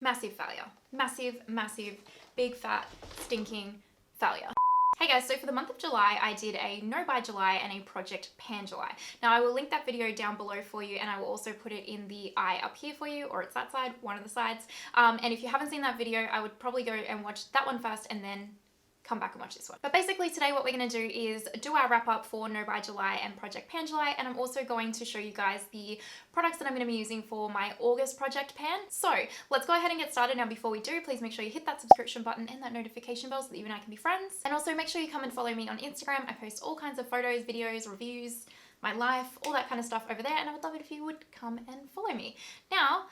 Massive failure. Massive, massive, big fat, stinking failure. Hey guys, so for the month of July, I did a No by July and a Project Pan July. Now I will link that video down below for you, and I will also put it in the eye up here for you, or it's that side, one of the sides. And if you haven't seen that video, I would probably go and watch that one first and then come back and watch this one. But basically today what we're going to do is do our wrap up for No by July and Project Pan July, and I'm also going to show you guys the products that I'm going to be using for my August Project Pan. So let's go ahead and get started. Now before we do, please make sure you hit that subscription button and that notification bell so that you and I can be friends. And also make sure you come and follow me on Instagram. I post all kinds of photos, videos, reviews, my life, all that kind of stuff over there, and I would love it if you would come and follow me. Now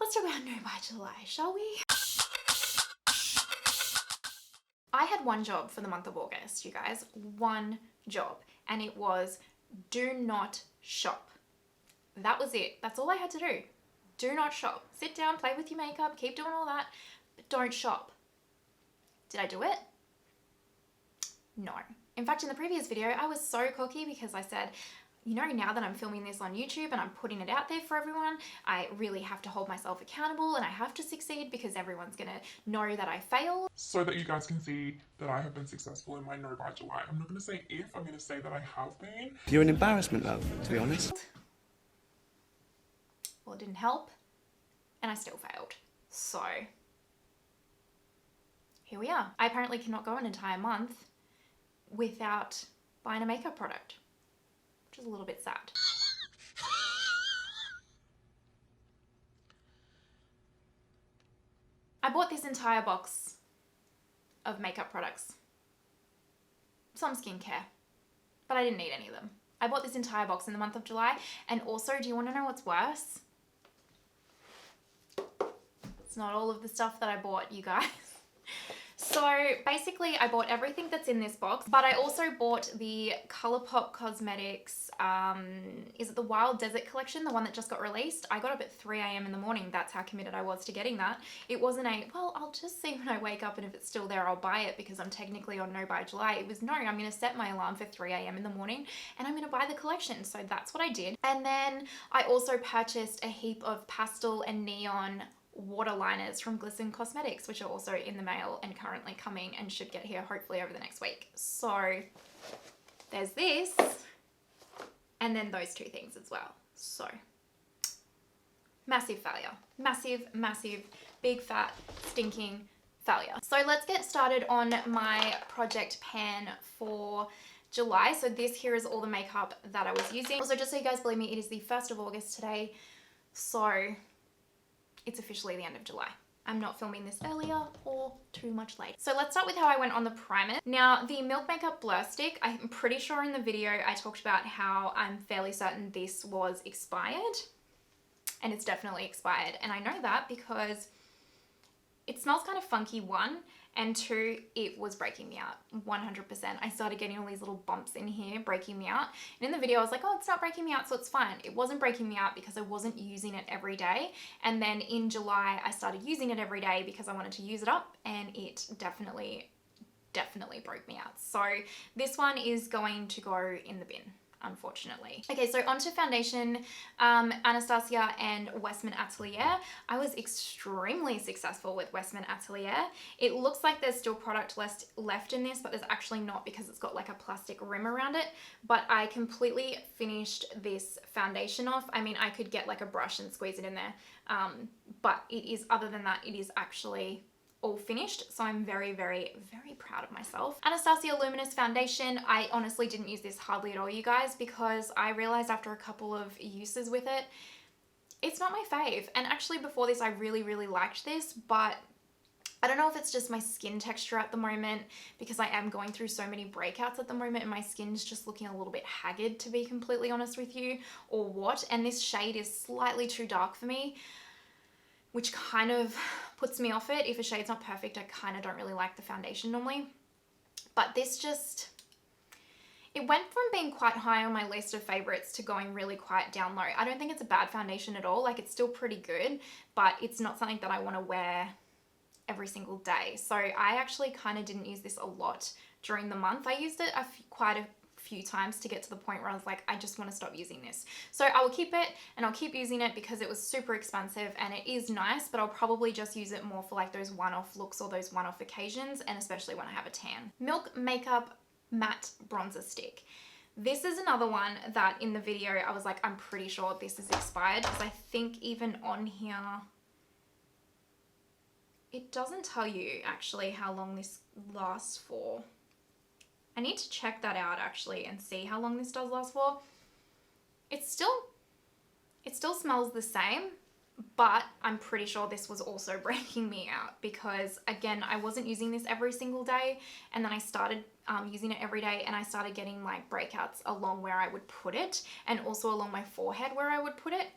let's talk about No by July, shall we? I had one job for the month of August, you guys, one job, and it was do not shop. That was it. That's all I had to do. Do not shop. Sit down, play with your makeup, keep doing all that, but don't shop. Did I do it? No. In fact, in the previous video, I was so cocky because I said, you know, now that I'm filming this on YouTube and I'm putting it out there for everyone, I really have to hold myself accountable and I have to succeed because everyone's gonna know that I failed. So that you guys can see that I have been successful in my No by July. I'm not going to say if, I'm going to say that I have been. You're an embarrassment, love, to be honest. Well, it didn't help and I still failed. So here we are. I apparently cannot go an entire month without buying a makeup product, which is a little bit sad. I bought this entire box of makeup products. Some skincare, but I didn't need any of them. I bought this entire box in the month of July, and also, do you want to know what's worse? It's not all of the stuff that I bought, you guys. So basically I bought everything that's in this box, but I also bought the ColourPop Cosmetics, is it the Wild Desert collection, the one that just got released? I got up at 3 AM in the morning. That's how committed I was to getting that. It wasn't a, well, I'll just see when I wake up and if it's still there, I'll buy it because I'm technically on No by July. It was no, I'm going to set my alarm for 3 AM in the morning and I'm going to buy the collection. So that's what I did. And then I also purchased a heap of pastel and neon waterliners from Glisten Cosmetics, which are also in the mail and currently coming and should get here hopefully over the next week. So there's this and then those two things as well. So massive failure. Massive, massive, big fat, stinking failure. So let's get started on my Project Pan for July. So this here is all the makeup that I was using. Also, just so you guys believe me, it is the 1st of August today. So it's officially the end of July. I'm not filming this earlier or too much late. So let's start with how I went on the primer. Now, the Milk Makeup Blur Stick, I'm pretty sure in the video I talked about how I'm fairly certain this was expired, and it's definitely expired. And I know that because it smells kind of funky, one, and two, it was breaking me out 100%. I started getting all these little bumps in here breaking me out. And in the video I was like, oh, it's not breaking me out, so it's fine. It wasn't breaking me out because I wasn't using it every day. And then in July, I started using it every day because I wanted to use it up, and it definitely broke me out. So this one is going to go in the bin, unfortunately. Okay, so onto foundation, Anastasia and Westmin Atelier. I was extremely successful with Westmin Atelier. It looks like there's still product left in this, but there's actually not because it's got like a plastic rim around it. But I completely finished this foundation off. I mean, I could get like a brush and squeeze it in there, but it is, other than that, it is actually all finished. So I'm very, very, very proud of myself. Anastasia Luminous foundation. I honestly didn't use this hardly at all, you guys, because I realized after a couple of uses with it, it's not my fave. And actually before this, I really, really liked this, but I don't know if it's just my skin texture at the moment, because I am going through so many breakouts at the moment and my skin's just looking a little bit haggard, to be completely honest with you, or what. And this shade is slightly too dark for me, which kind of puts me off it. If a shade's not perfect, I kind of don't really like the foundation normally. But this just, it went from being quite high on my list of favorites to going really quite down low. I don't think it's a bad foundation at all. Like, it's still pretty good, but it's not something that I want to wear every single day. So I actually kind of didn't use this a lot during the month. I used it quite a few times to get to the point where I was like, I just want to stop using this. So I will keep it and I'll keep using it because it was super expensive and it is nice, but I'll probably just use it more for like those one-off looks or those one-off occasions, and especially when I have a tan. Milk Makeup Matte Bronzer Stick. This is another one that in the video I was like, I'm pretty sure this is expired, because I think even on here, it doesn't tell you actually how long this lasts for. I need to check that out actually and see how long this does last for. It still smells the same, but I'm pretty sure this was also breaking me out because, again, I wasn't using this every single day, and then I started using it every day, and I started getting like breakouts along where I would put it and also along my forehead where I would put it.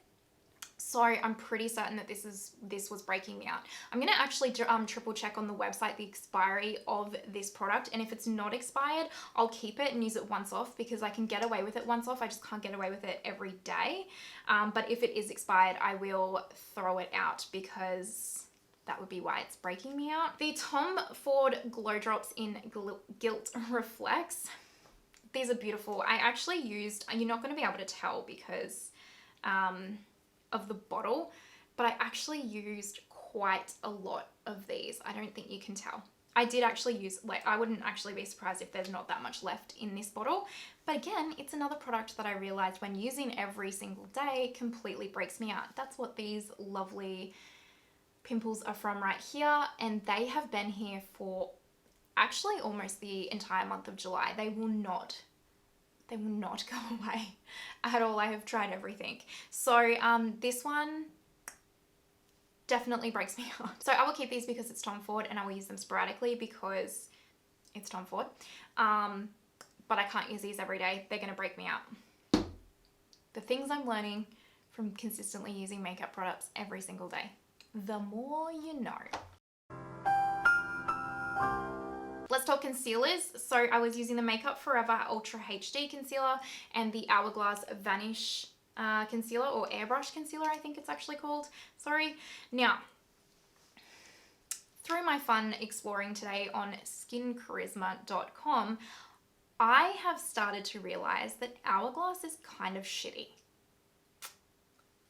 So I'm pretty certain that this was breaking me out. I'm going to actually triple check on the website the expiry of this product, and if it's not expired, I'll keep it and use it once off because I can get away with it once off. I just can't get away with it every day. But if it is expired, I will throw it out because that would be why it's breaking me out. The Tom Ford Glow Drops in Gilt Reflex. These are beautiful. I actually used, you're not going to be able to tell because of the bottle, but I actually used quite a lot of these. I don't think you can tell. I did actually use, like, I wouldn't actually be surprised if there's not that much left in this bottle. But again, it's another product that I realized when using every single day completely breaks me out. That's what these lovely pimples are from right here, and they have been here for actually almost the entire month of July. They will not go away at all. I have tried everything. So this one definitely breaks me out. So I will keep these because it's Tom Ford, and I will use them sporadically because it's Tom Ford. But I can't use these every day. They're going to break me out. The things I'm learning from consistently using makeup products every single day. The more you know. Let's talk concealers. So I was using the Makeup Forever Ultra HD Concealer and the Hourglass Vanish Concealer, or Airbrush Concealer, I think it's actually called. Sorry. Now, through my fun exploring today on skincharisma.com, I have started to realize that Hourglass is kind of shitty.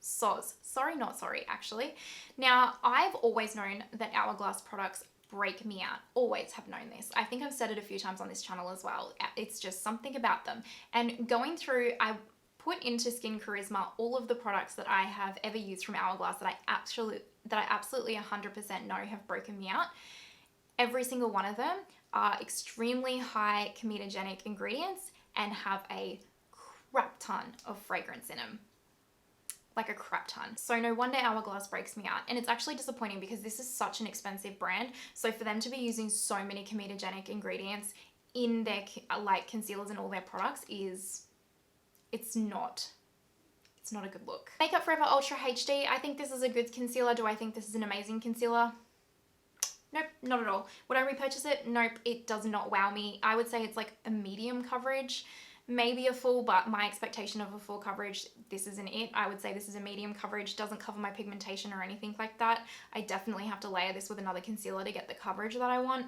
Sorry, not sorry, actually. Now, I've always known that Hourglass products break me out. Always have known this. I think I've said it a few times on this channel as well. It's just something about them. And going through, I put into Skin Charisma all of the products that I have ever used from Hourglass that I absolutely 100% know have broken me out. Every single one of them are extremely high comedogenic ingredients and have a crap ton of fragrance in them. Like a crap ton. So no wonder Hourglass breaks me out. And it's actually disappointing because this is such an expensive brand. So for them to be using so many comedogenic ingredients in their like concealers and all their products it's not a good look. Makeup Forever Ultra HD. I think this is a good concealer. Do I think this is an amazing concealer? Nope, not at all. Would I repurchase it? Nope, it does not wow me. I would say it's like a medium coverage. Maybe a full, but my expectation of a full coverage, this isn't it. I would say this is a medium coverage, doesn't cover my pigmentation or anything like that. I definitely have to layer this with another concealer to get the coverage that I want.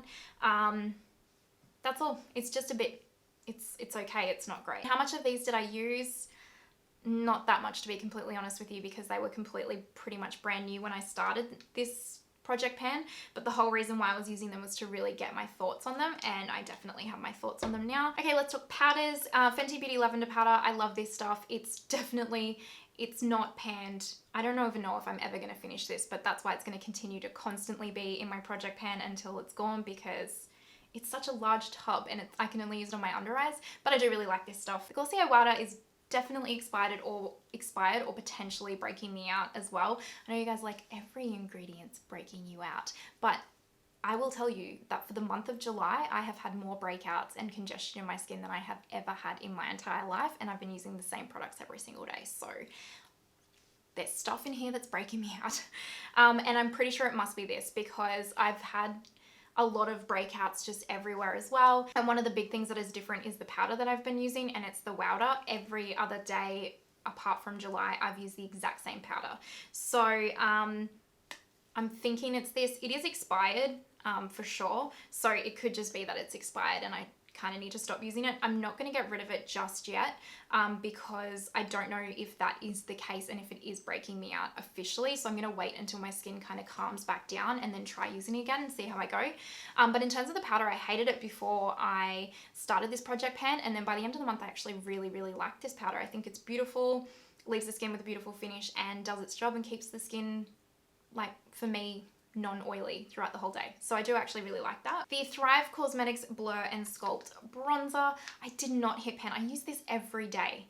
That's all. It's just a bit, it's okay, it's not great. How much of these did I use? Not that much, to be completely honest with you, because they were completely pretty much brand new when I started this project pan, but the whole reason why I was using them was to really get my thoughts on them, and I definitely have my thoughts on them now. Okay, let's talk powders. Fenty Beauty Lavender Powder. I love this stuff. It's not panned. I don't even know if I'm ever going to finish this, but that's why it's going to continue to constantly be in my project pan until it's gone, because it's such a large tub and I can only use it on my under eyes, but I do really like this stuff. The Glossy Eye Powder is definitely expired or potentially breaking me out as well. I know you guys like every ingredient's breaking you out, but I will tell you that for the month of July, I have had more breakouts and congestion in my skin than I have ever had in my entire life, and I've been using the same products every single day. So there's stuff in here that's breaking me out. And I'm pretty sure it must be this because I've had a lot of breakouts just everywhere as well. And one of the big things that is different is the powder that I've been using, and it's the Wowder. Every other day apart from July, I've used the exact same powder. So I'm thinking it's this. It is expired for sure. So it could just be that it's expired and I kind of need to stop using it. I'm not going to get rid of it just yet because I don't know if that is the case and if it is breaking me out officially. So I'm going to wait until my skin kind of calms back down and then try using it again and see how I go. But in terms of the powder, I hated it before I started this project pan, and then by the end of the month I actually really like this powder. I think it's beautiful, leaves the skin with a beautiful finish and does its job and keeps the skin, like, for me, non-oily throughout the whole day. So I do actually really like that. The Thrive Cosmetics Blur and Sculpt Bronzer, I did not hit pan. I use this every day,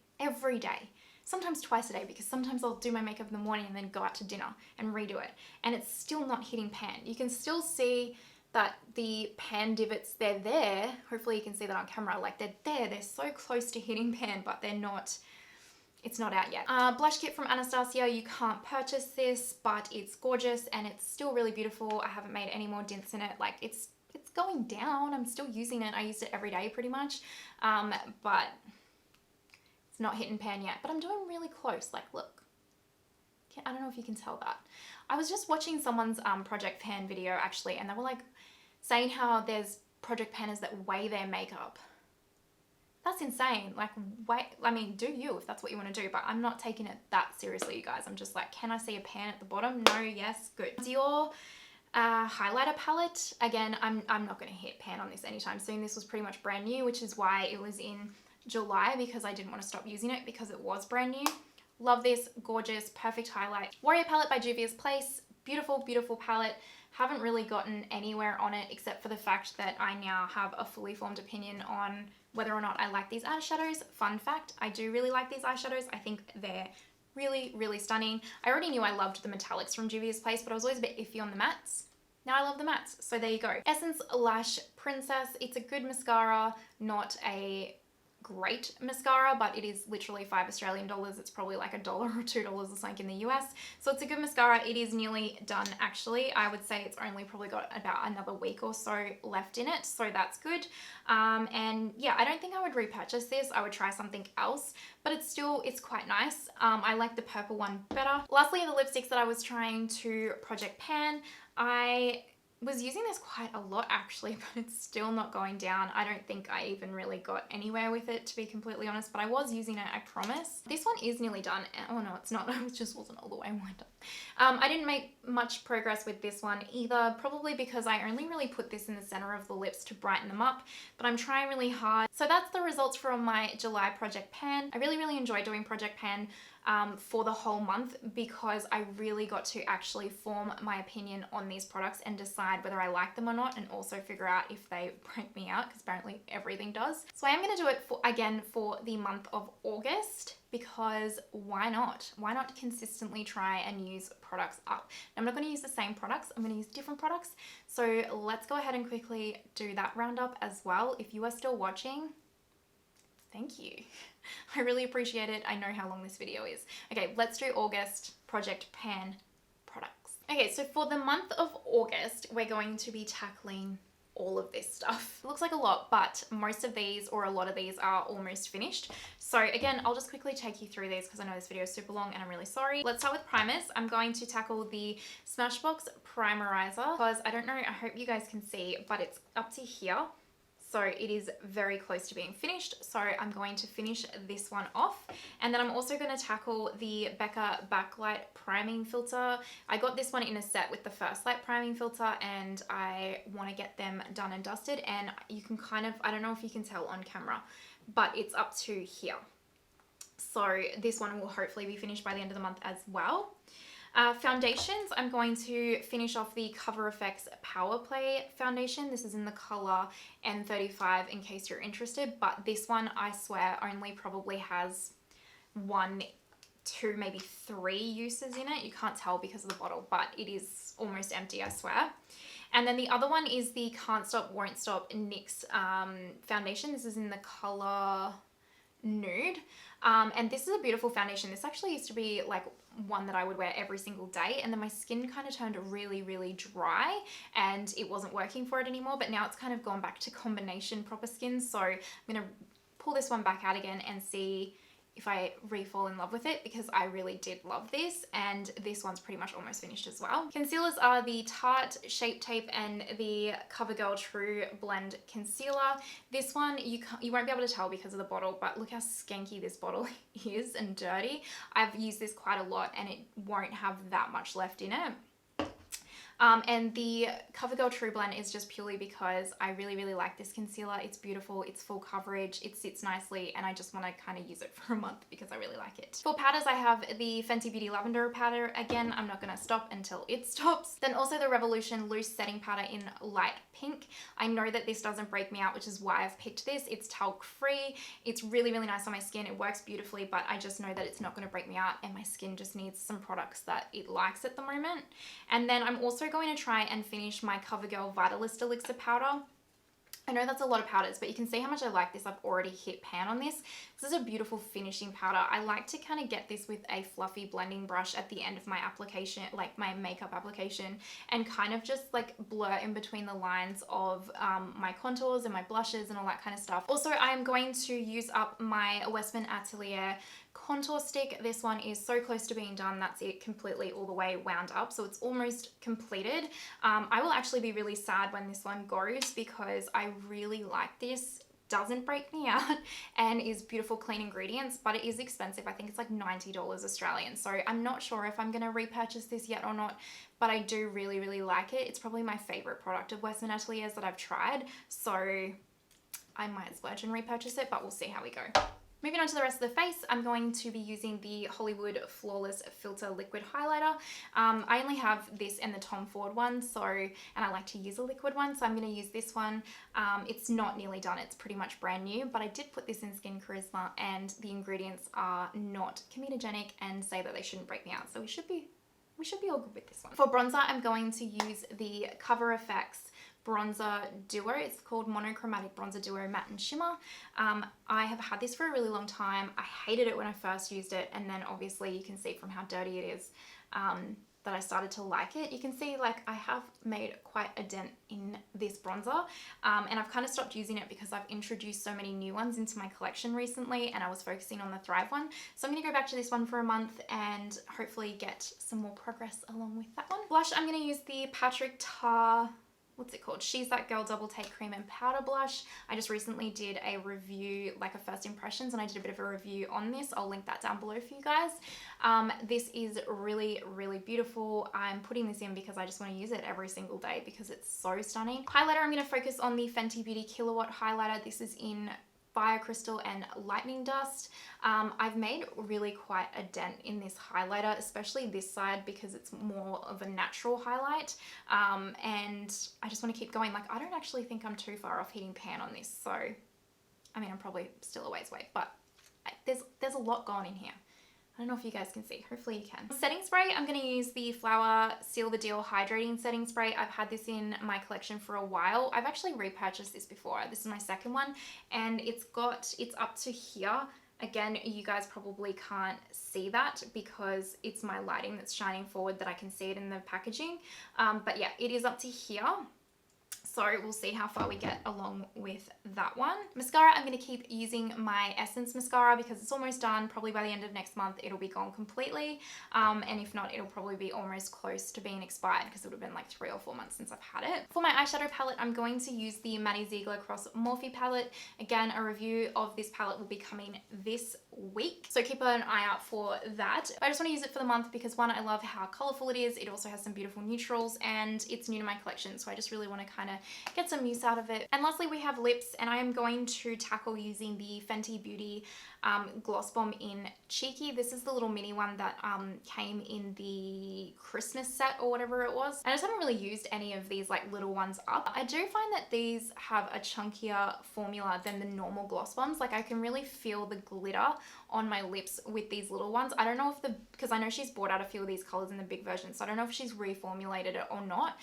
sometimes twice a day, because sometimes I'll do my makeup in the morning and then go out to dinner and redo it, and it's still not hitting pan. You can still see that the pan divots, they're there. Hopefully you can see that on camera, like they're there, they're so close to hitting pan, but they're not, it's not out yet. Blush kit from Anastasia, you can't purchase this, but it's gorgeous and it's still really beautiful. I haven't made any more dents in it. Like it's going down. I'm still using it. I used it every day pretty much, but it's not hitting pan yet, but I'm doing really close. Like, look, I don't know if you can tell that. I was just watching someone's project pan video actually, and they were like saying how there's project panners that weigh their makeup. That's insane. Like, wait, I mean, do you if that's what you want to do, but I'm not taking it that seriously, you guys. I'm just like, can I see a pan at the bottom? No, yes, good. Dior highlighter palette. Again, I'm not going to hit pan on this anytime soon. This was pretty much brand new, which is why it was in July, because I didn't want to stop using it because it was brand new. Love this, gorgeous, perfect highlight. Warrior palette by Juvia's Place. Beautiful, beautiful palette. Haven't really gotten anywhere on it except for the fact that I now have a fully formed opinion on whether or not I like these eyeshadows. Fun fact, I do really like these eyeshadows. I think they're really stunning. I already knew I loved the metallics from Juvia's Place, but I was always a bit iffy on the mattes. Now I love the mattes, so there you go. Essence Lash Princess. It's a good mascara, not a great mascara, but it is literally $5 Australian. It's probably like $1 or $2 or something in the US. So it's a good mascara. It is nearly done actually. I would say it's only probably got about another week or so left in it, so that's good. And yeah, I don't think I would repurchase this. I would try something else, but it's quite nice. I like the purple one better. Lastly, the lipsticks that I was trying to project pan. I was using this quite a lot actually, but it's still not going down. I don't think I even really got anywhere with it, to be completely honest, but I was using it, I promise. This one is nearly done. Oh no, it's not. It just wasn't all the way wound up. I didn't make much progress with this one either, probably because I only really put this in the center of the lips to brighten them up, but I'm trying really hard. So that's the results from my July project pan. I really enjoyed doing project pan for the whole month because I really got to actually form my opinion on these products and decide whether I like them or not, and also figure out if they break me out, because apparently everything does. So I am going to do it again for the month of August, because why not? Why not consistently try and use products up? I'm not going to use the same products. I'm going to use different products. So let's go ahead and quickly do that roundup as well. If you are still watching, thank you. I really appreciate it. I know how long this video is. Okay, let's do August project pan products. Okay, so for the month of August, we're going to be tackling all of this stuff. It looks like a lot, but most of these, or a lot of these, are almost finished. So again, I'll just quickly take you through these because I know this video is super long and I'm really sorry. Let's start with primers. I'm going to tackle the Smashbox Primerizer because I don't know, I hope you guys can see, but it's up to here. So it is very close to being finished. So I'm going to finish this one off. And then I'm also going to tackle the Becca Backlight Priming Filter. I got this one in a set with the First Light Priming Filter, and I want to get them done and dusted. And you can kind of, I don't know if you can tell on camera, but it's up to here. So this one will hopefully be finished by the end of the month as well. Foundations, I'm going to finish off the Cover FX Power Play foundation. This is in the color N35 in case you're interested, but this one I swear only probably has 1, 2, maybe 3 uses in it. You can't tell because of the bottle, but it is almost empty, I swear. And then the other one is the Can't Stop Won't Stop NYX foundation. This is in the color Nude. And this is a beautiful foundation. This actually used to be like one that I would wear every single day, and then my skin kind of turned really dry and it wasn't working for it anymore, but now it's kind of gone back to combination proper skin. So I'm going to pull this one back out again and see if I re-fall in love with it, because I really did love this, and this one's pretty much almost finished as well. Concealers are the Tarte Shape Tape and the CoverGirl True Blend Concealer. This one, you won't be able to tell because of the bottle, but look how skanky this bottle is and dirty. I've used this quite a lot and it won't have that much left in it. And the CoverGirl True Blend is just purely because I really, really like this concealer. It's beautiful, it's full coverage, it sits nicely, and I just want to kind of use it for a month because I really like it. For powders, I have the Fenty Beauty Lavender powder. Again, I'm not going to stop until it stops. Then also the Revolution Loose Setting Powder in light pink. I know that this doesn't break me out, which is why I've picked this. It's talc free. It's really, really nice on my skin. It works beautifully, but I just know that it's not going to break me out, and my skin just needs some products that it likes at the moment. And then I'm also going to try and finish my CoverGirl Vitalist Elixir powder. I know that's a lot of powders, but you can see how much I like this. I've already hit pan on this. This is a beautiful finishing powder. I like to kind of get this with a fluffy blending brush at the end of my application, like my makeup application, and kind of just like blur in between the lines of my contours and my blushes and all that kind of stuff. Also, I am going to use up my Westmin Atelier contour stick. This one is so close to being done. That's it, completely all the way wound up, so it's almost completed. I will actually be really sad when this one goes because I really like this. Doesn't break me out and is beautiful, clean ingredients, but it is expensive. I think it's like $90 Australian, so I'm not sure if I'm going to repurchase this yet or not, but I do really, really like it. It's probably my favorite product of Westmin Atelier's that I've tried, so I might splurge and repurchase it, but we'll see how we go. Moving on to the rest of the face, I'm going to be using the Hollywood Flawless Filter Liquid Highlighter. I only have this and the Tom Ford one, and I like to use a liquid one, so I'm going to use this one. It's not nearly done, it's pretty much brand new, but I did put this in Skin Charisma, and the ingredients are not comedogenic and say that they shouldn't break me out, so we should be all good with this one. For bronzer, I'm going to use the Cover FX bronzer duo. It's called Monochromatic Bronzer Duo Matte and Shimmer. I have had this for a really long time. I hated it when I first used it, and then obviously you can see from how dirty it is that I started to like it. You can see like I have made quite a dent in this bronzer, and I've kind of stopped using it because I've introduced so many new ones into my collection recently, and I was focusing on the Thrive one. So I'm going to go back to this one for a month and hopefully get some more progress along with that one. Blush, I'm going to use the Patrick Ta, what's it called? She's That Girl Double Take Cream and Powder Blush. I just recently did a review, like a first impressions, and I did a bit of a review on this. I'll link that down below for you guys. This is really, really beautiful. I'm putting this in because I just want to use it every single day because it's so stunning. Highlighter, I'm going to focus on the Fenty Beauty Kilowatt highlighter. This is in Fire Crystal and Lightning Dust. I've made really quite a dent in this highlighter, especially this side because it's more of a natural highlight, and I just want to keep going. Like, I don't actually think I'm too far off hitting pan on this, so I mean I'm probably still a ways away, but there's a lot going in here. I don't know if you guys can see. Hopefully you can. Setting spray, I'm going to use the Flower Seal the Deal Hydrating Setting Spray. I've had this in my collection for a while. I've actually repurchased this before. This is my second one, and it's up to here. Again, you guys probably can't see that because it's my lighting that's shining forward that I can see it in the packaging. But yeah, it is up to here. So we'll see how far we get along with that one. Mascara, I'm going to keep using my Essence mascara because it's almost done. Probably by the end of next month, it'll be gone completely. And if not, it'll probably be almost close to being expired because it would have been like 3 or 4 months since I've had it. For my eyeshadow palette, I'm going to use the Maddie Ziegler Cross Morphe palette. Again, a review of this palette will be coming this week, so keep an eye out for that. I just want to use it for the month because one, I love how colorful it is. It also has some beautiful neutrals and it's new to my collection, so I just really want to kind of get some use out of it. And lastly, we have lips, and I am going to tackle using the Fenty Beauty Gloss Bomb in Cheeky. This is the little mini one that came in the Christmas set or whatever it was. I just haven't really used any of these like little ones up. I do find that these have a chunkier formula than the normal gloss bombs. Like I can really feel the glitter on my lips with these little ones. I don't know if because I know she's brought out a few of these colors in the big version, so I don't know if she's reformulated it or not.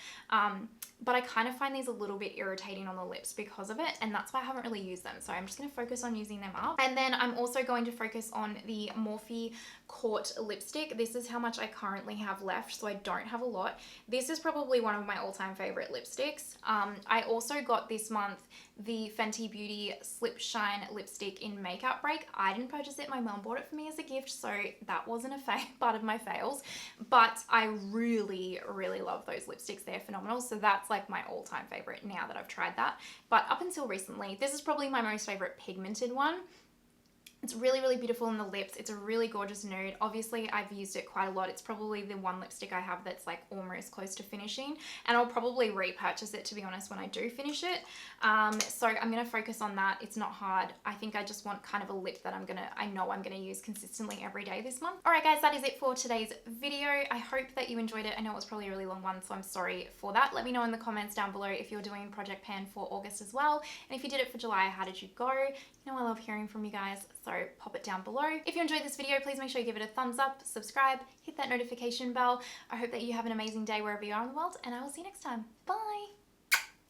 But I kind of find these a little bit irritating on the lips because of it, and that's why I haven't really used them. So I'm just going to focus on using them up. And then I'm also going to focus on the Morphe Court lipstick. This is how much I currently have left, so I don't have a lot. This is probably one of my all-time favorite lipsticks. I also got this month the Fenty Beauty Slip Shine lipstick in Makeup Break. I didn't purchase repurchase it. My mum bought it for me as a gift, so that wasn't a part of my fails. But I really, really love those lipsticks. They're phenomenal. So that's like my all-time favorite now that I've tried that. But up until recently, this is probably my most favorite pigmented one. It's really, really beautiful in the lips. It's a really gorgeous nude. Obviously, I've used it quite a lot. It's probably the one lipstick I have that's like almost close to finishing. And I'll probably repurchase it, to be honest, when I do finish it. So I'm going to focus on that. It's not hard. I think I just want kind of a lip that I know I'm going to use consistently every day this month. All right, guys, that is it for today's video. I hope that you enjoyed it. I know it was probably a really long one, so I'm sorry for that. Let me know in the comments down below if you're doing Project Pan for August as well. And if you did it for July, how did you go? You know I love hearing from you guys, so pop it down below. If you enjoyed this video, please make sure you give it a thumbs up, subscribe, hit that notification bell. I hope that you have an amazing day wherever you are in the world, and I will see you next time. Bye!